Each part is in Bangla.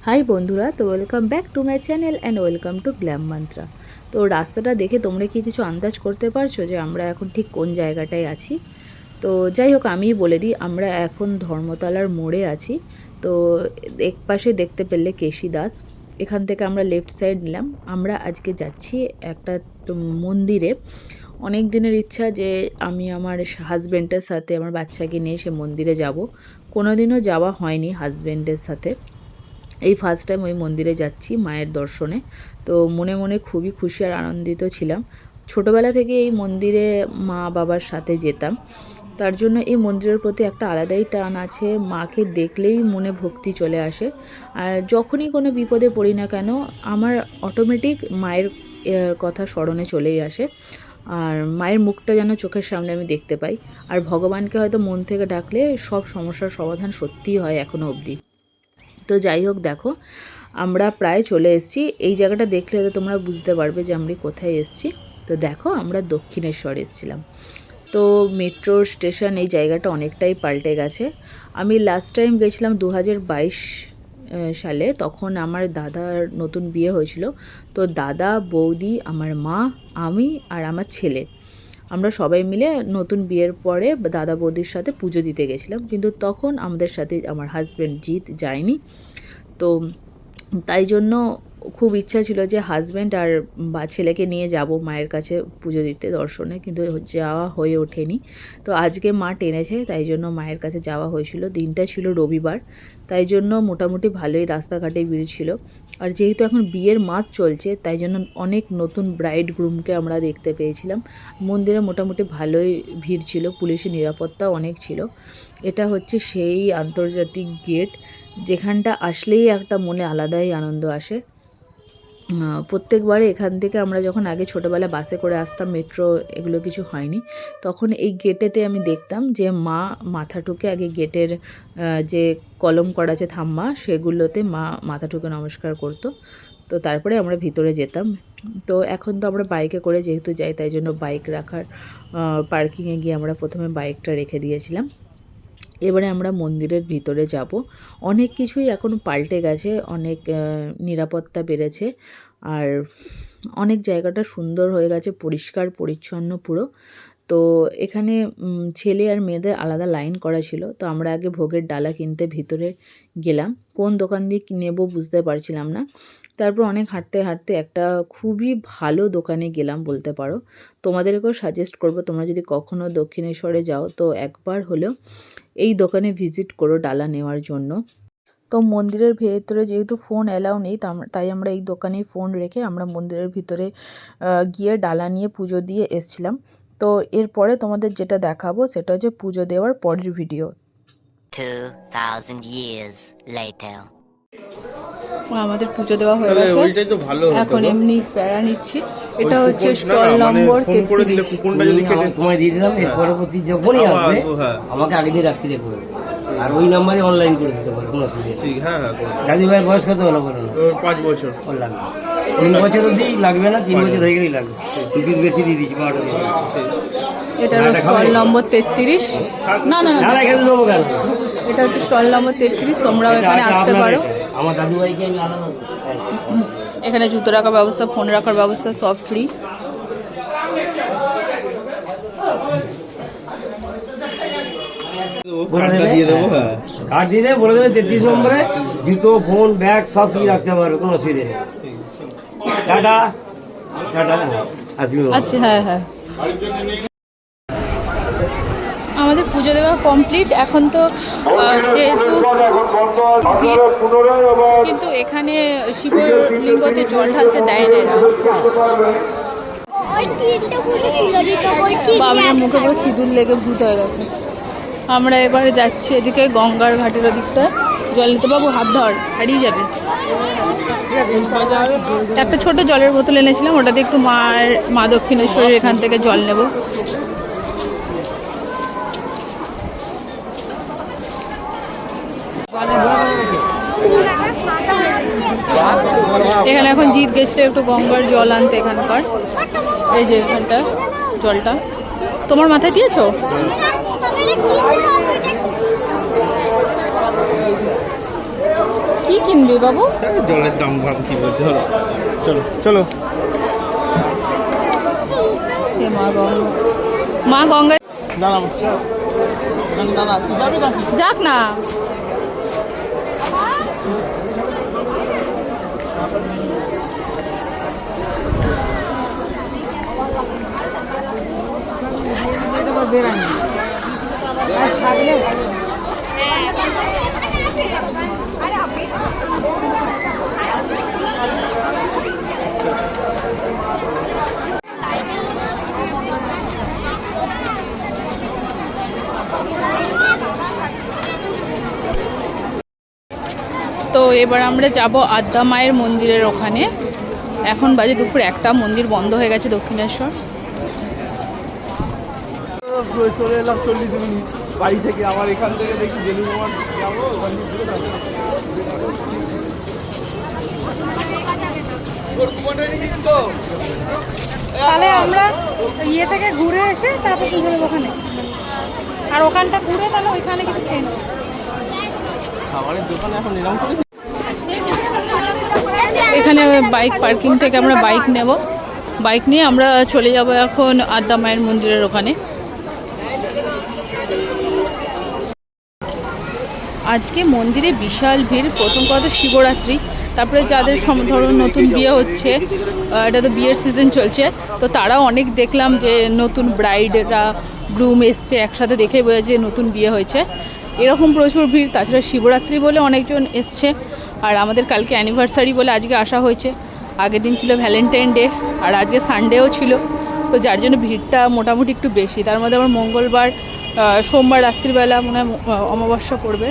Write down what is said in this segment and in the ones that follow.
হাই বন্ধুরা, তো welcome back to my channel and welcome to glam mantra. তো রাস্তাটা দেখে তোমরা কি কিছু আন্দাজ করতে পারছো যে আমরা এখন ঠিক কোন জায়গাটায় আছি? তো যাই হোক, আমিই বলে দিই, আমরা এখন ধর্মতলার মোড়ে আছি। তো এক পাশে দেখতে পেলে কেশি দাস, এখান থেকে আমরা লেফট সাইড নিলাম। আমরা আজকে যাচ্ছি একটা মন্দিরে। অনেক দিনের ইচ্ছা যে আমি আমার হাজব্যান্ডের সাথে আমার বাচ্চাকে নিয়ে সে মন্দিরে যাব। কোনো দিনও যাওয়া হয়নি হাজব্যান্ডের সাথে, এই ফার্স্ট টাইম ওই মন্দিরে যাচ্ছি মায়ের দর্শনে। তো মনে মনে খুবই খুশি আর আনন্দিত ছিলাম। ছোটোবেলা থেকে এই মন্দিরে মা বাবার সাথে যেতাম, তার জন্য এই মন্দিরের প্রতি একটা আলাদাই টান আছে। মাকে দেখলেই মনে ভক্তি চলে আসে। আর যখনই কোনো বিপদে পড়ি না কেন, আমার অটোমেটিক মায়ের কথা স্মরণে চলেই আসে। আর মায়ের মুখটা যেন চোখের সামনে আমি দেখতে পাই। আর ভগবানকে হয়তো মন থেকে ডাকলে সব সমস্যার সমাধান সত্যিই হয় এখনও অবধি। তো যাই হোক, দেখো আমরা প্রায় চলে এসেছি। এই জায়গাটা দেখলে তো তোমরা বুঝতে পারবে যে আমরা কোথায় এসেছি। তো দেখো, আমরা দক্ষিণেশ্বর এসেছিলাম। তো মেট্রো স্টেশন, এই জায়গাটা অনেকটাই পাল্টে গেছে। আমি লাস্ট টাইম গেছিলাম 2022 সালে। তখন আমার দাদার নতুন বিয়ে হয়েছিল। তো দাদা, বৌদি, আমার মা, আমি আর আমার ছেলে, আমরা সবাই মিলে নতুন বিয়ের পরে দাদা বৌদির সাথে পুজো দিতে গেছিলাম। কিন্তু তখন আমাদের সাথে আমার হাজব্যান্ড জিৎ যায়নি। তো তাই জন্য খুব ইচ্ছা ছিল যে হাজব্যান্ড আর ছেলেকে নিয়ে যাব মায়ের কাছে পুজো দিতে, দর্শনে, কিন্তু যাওয়া হয়ে ওঠেনি। তো আজকে মা টেনেছে, তাই জন্য মায়ের কাছে যাওয়া হয়েছিল। দিনটা ছিল রবিবার, তাই জন্য মোটামুটি ভালোই রাস্তাঘাটে ভিড় ছিল। আর যেহেতু এখন বিয়ের মাস চলছে, তাই জন্য অনেক নতুন ব্রাইড গ্রুমকে আমরা দেখতে পেয়েছিলাম। মন্দিরে মোটামুটি ভালোই ভিড় ছিল, পুলিশের নিরাপত্তাও অনেক ছিল। এটা হচ্ছে সেই আন্তর্জাতিক গেট, যেখানটা আসলেই একটা মনে আলাদাই আনন্দ আসে। প্রত্যেকবারে এখান থেকে আমরা যখন আগে ছোটোবেলা বাসে করে আসতাম, মেট্রো এগুলো কিছু হয়নি, তখন এই গেটেতে আমি দেখতাম যে মা মাথা ঠুকে আগে গেটের যে কলম করা আছে থাম্মা, সেগুলোতে মা মাথা ঠুকে নমস্কার করতো। তো তারপরে আমরা ভিতরে যেতাম। তো এখন তো আমরা বাইকে করে যেহেতু যাই, তাই জন্য বাইক রাখার পার্কিংয়ে গিয়ে আমরা প্রথমে বাইকটা রেখে দিয়েছিলাম। এবারে আমরা মন্দিরের ভিতরে যাব। অনেক কিছুই এখন পাল্টে গেছে, অনেক নিরাপত্তা বেড়েছে। আর অনেক জায়গাটা সুন্দর হয়ে গেছে, পরিষ্কার পরিচ্ছন্ন পুরো। তো এখানে ছেলে আর মেয়েদের আলাদা লাইন করা ছিল। তো আমরা আগে ভোগের ডালা কিনতে ভিতরে গেলাম। কোন দোকান দিয়ে নেব বুঝতে পারছিলাম না। তারপর অনেক হাঁটতে হাঁটতে একটা খুবই ভালো দোকানে গেলাম বলতে পারো। তোমাদেরকেও সাজেস্ট করব, তোমরা যদি কখনও দক্ষিণেশ্বরে যাও তো একবার হলেও এই দোকানে ভিজিট করো ডালা নেওয়ার জন্য। তো মন্দিরের ভেতরে যেহেতু ফোন অ্যালাউ নেই, তাই আমরা এই দোকানেই ফোন রেখে আমরা মন্দিরের ভিতরে গিয়ে ডালা নিয়ে পুজো দিয়ে এসছিলাম। তো এরপরে তোমাদের যেটা দেখাবো সেটা হচ্ছে পুজো দেওয়ার পরের ভিডিও। 2000 years later. আমাদের পুজো দেওয়া হয়ে গেছে, এখন এমনি প্যারা নিচ্ছি। এটা হচ্ছে স্টল নম্বর 33। কুপনটা যদি তোমায় দিয়ে দিলাম, এর পরবর্তী যখনই আসবে আমাকে আগে দিয়ে রাখতে দেখো, আর ওই নাম্বারে অনলাইন করে দিতে পারো, কোনো অসুবিধা নেই। ঠিক, হ্যাঁ হ্যাঁ। দাদু ভাইয়ের বয়স কত হলো বলো না? 5 বছর লাগবে। 3 বছর অবধি লাগবে না, 3 বছর হয়ে গেলেই লাগবে। 2 পিস বেশি দিয়ে দিচ্ছি, 12টা দিয়ে। এটা হলো স্টল নম্বর 33। না না না, এখানে নেবো কেন? এটা হচ্ছে স্টল নম্বর 33, তোমরাও এখানে আসতে পারো। আমার দাদু ভাইকে আমি আলাদা, এখানে জুতো রাখার ব্যবস্থা, ফোন রাখার ব্যবস্থা, সব ফ্রি। কার্ড দিয়ে দেবে, বলে দেবে 33 নম্বরে জুতো, ফোন, ব্যাগ সব কিছু রাখতে পারবে, কোনো অসুবিধা নেই। Tata tata. আচ্ছা, হ্যাঁ হ্যাঁ। আমাদের পুজো দেওয়া কমপ্লিট। এখন তো যেহেতু কিন্তু এখানে শিবলিঙ্গতে জল ঢালতে দেয় না এরা। বাবার মুখে পুরো সিঁদুর লেগে ভূত হয়ে গেছে। আমরা এবারে যাচ্ছি এদিকে গঙ্গার ঘাটের ওদিকটা জল নিতে। বাবু হাত ধর, হারিয়ে যাবে। একটা ছোট জলের বোতল এনেছিলাম, ওটাতে একটু মা দক্ষিণেশ্বরের এখান থেকে জল নেব। এখানে এখন জিৎ গেছিল একটু গঙ্গার জল আনতে এখানকার। এই যে এখানটা জলটা তোমার মাথায় দিয়েছো? কি কিনবে বাবু? জলের দাম ভাব কি বলছে, চলো চলো চলো। মা গঙ্গা দাঁড়াবো, দাঁড়া যাবে না? যাক না। তো এবার আমরা যাব আদ্যা মায়ের মন্দিরের ওখানে। এখন বাজে দুপুর 1টা, মন্দির বন্ধ হয়ে গেছে দক্ষিণেশ্বর। চলে এলাম 40 মিনিট বাড়ি থেকে, আবার এখান থেকে দেখি বেলুড় যাবো, ওখান থেকে ঘুরে যাবো। তাহলে আমরা ইয়ে থেকে ঘুরে এসে তারপর কি করবো ওখানে, আর ওখানটা ঘুরে তাহলে ওইখানে কিছু খেয়ে নেবো। খাবারের দোকানে এখন এরকম করে এখানে বাইক পার্কিং থেকে আমরা বাইক নেব, বাইক নিয়ে আমরা চলে যাব এখন আদ্যা মায়ের মন্দিরের ওখানে। আজকে মন্দিরে বিশাল ভিড়। প্রথম কথা শিবরাত্রি, তারপরে যাদের ধরুন নতুন বিয়ে হচ্ছে, এটা তো বিয়ের সিজন চলছে, তো তারাও অনেক দেখলাম যে নতুন ব্রাইডরা গ্রুম এসছে, একসাথে দেখে বোঝা যে নতুন বিয়ে হয়েছে, এরকম প্রচুর ভিড়। তাছাড়া শিবরাত্রি বলে অনেকজন এসছে, আর আমাদের কালকে অ্যানিভার্সারি বলে আজকে আসা হয়েছে। আগের দিন ছিল ভ্যালেন্টাইন ডে, আর আজকে সানডেও ছিল, তো যার জন্য ভিড়টা মোটামুটি একটু বেশি। তার মধ্যে আবার মঙ্গলবার, সোমবার রাত্রিবেলা মনে হয় অমাবস্যা পড়বে।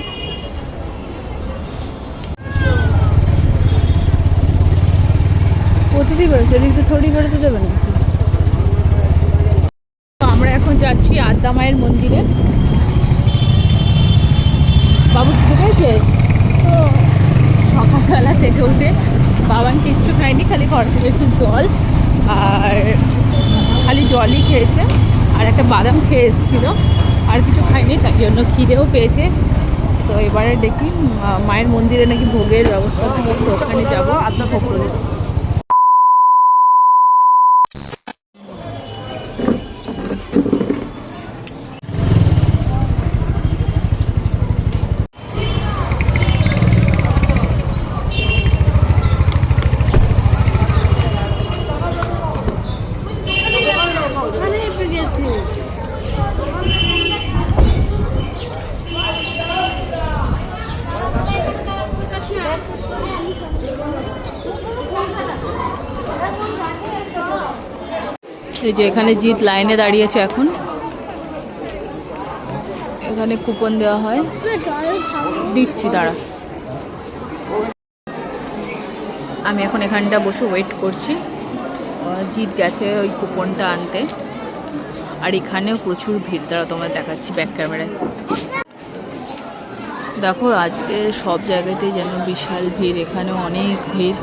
প্রতিদিন বেরোচ্ছে, এদিক দিয়ে থোড়ি বেরোতে দেবে না। তো আমরা এখন যাচ্ছি আদ্যা মায়ের মন্দিরে। বাবু খেতে পেয়েছে সকালবেলা থেকে উঠে, বাবান কিচ্ছু খায়নি, খালি ঘর থেকে একটু জল, আর খালি জলই খেয়েছে, আর একটা বাদাম খেয়ে এসেছিলো, আর কিছু খায়নি, তার জন্য খিদেও পেয়েছে। তো এবারে দেখি মায়ের মন্দিরে নাকি ভোগের ব্যবস্থা থাকে, তো ওখানে যাবো, আপনার ভোগ করে। এই যে এখানে জিৎ লাইনে দাঁড়িয়েছে এখন, এখানে কুপন দেওয়া হয়, দিচ্ছি দাঁড়া। আমি এখন এখানটা বসে ওয়েট করছি, জিৎ গেছে ওই কুপনটা আনতে, আর এখানেও প্রচুর ভিড়, দ্বারা তোমার দেখাচ্ছি ব্যাক ক্যামেরায়। দেখো আজকে সব জায়গাতেই যেন বিশাল ভিড়, এখানেও অনেক ভিড়।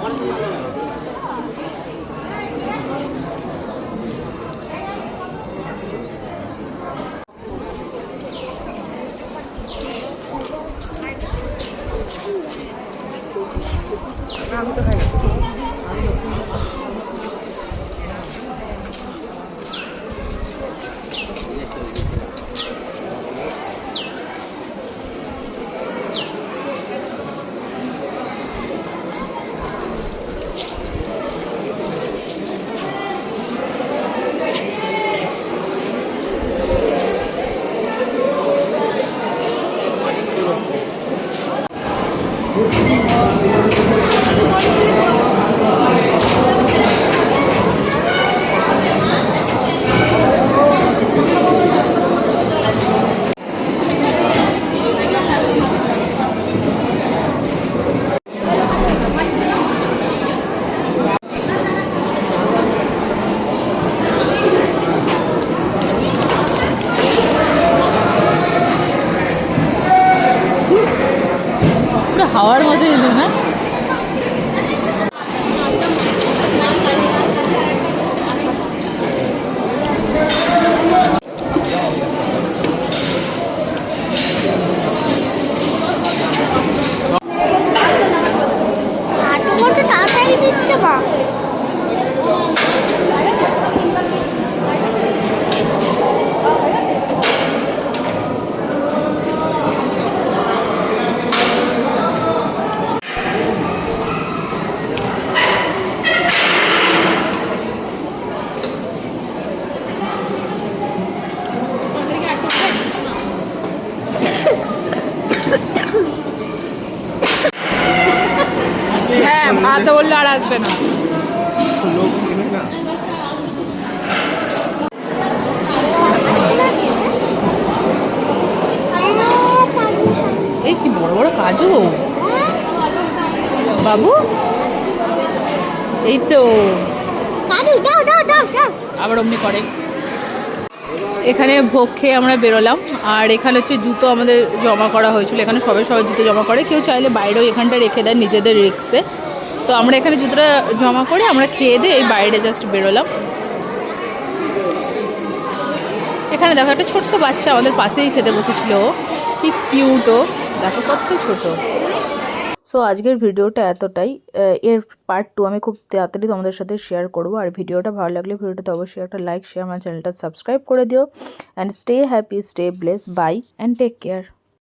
হাওয়ার মধ্যে এলো না। আর তো বললে আর আসবে না। লোক কিনে না। এই কি বড় বড় কাজু বাবু, এই তো আবার অমনি করে। এখানে ভোগ খেয়ে আমরা বেরোলাম, আর এখানে হচ্ছে জুতো আমাদের জমা করা হয়েছিল। এখানে সবাই জুতো জমা করে, কেউ চাইলে বাইরেও এখানটা রেখে দেয় নিজেদের রিক্সে। তো আমরা এখানে জুতোটা জমা করে আমরা খেয়ে দিয়ে এই বাইরে জাস্ট বেরোলাম। এখানে দেখো একটা ছোট্ট বাচ্চা আমাদের পাশেই খেতে বসেছিল, কি কিউটও, দেখো কত ছোট। সো আজকের ভিডিওটা এতটাই। এর পার্ট 2 আমি খুব তাড়াতাড়ি তোমাদের সাথে শেয়ার করব। আর ভিডিওটা ভালো লাগলে ভিডিওটাতে অবশ্যই একটা লাইক শেয়ার, আমার চ্যানেলটা সাবস্ক্রাইব করে দিও। And stay happy, stay bless, bye and take care.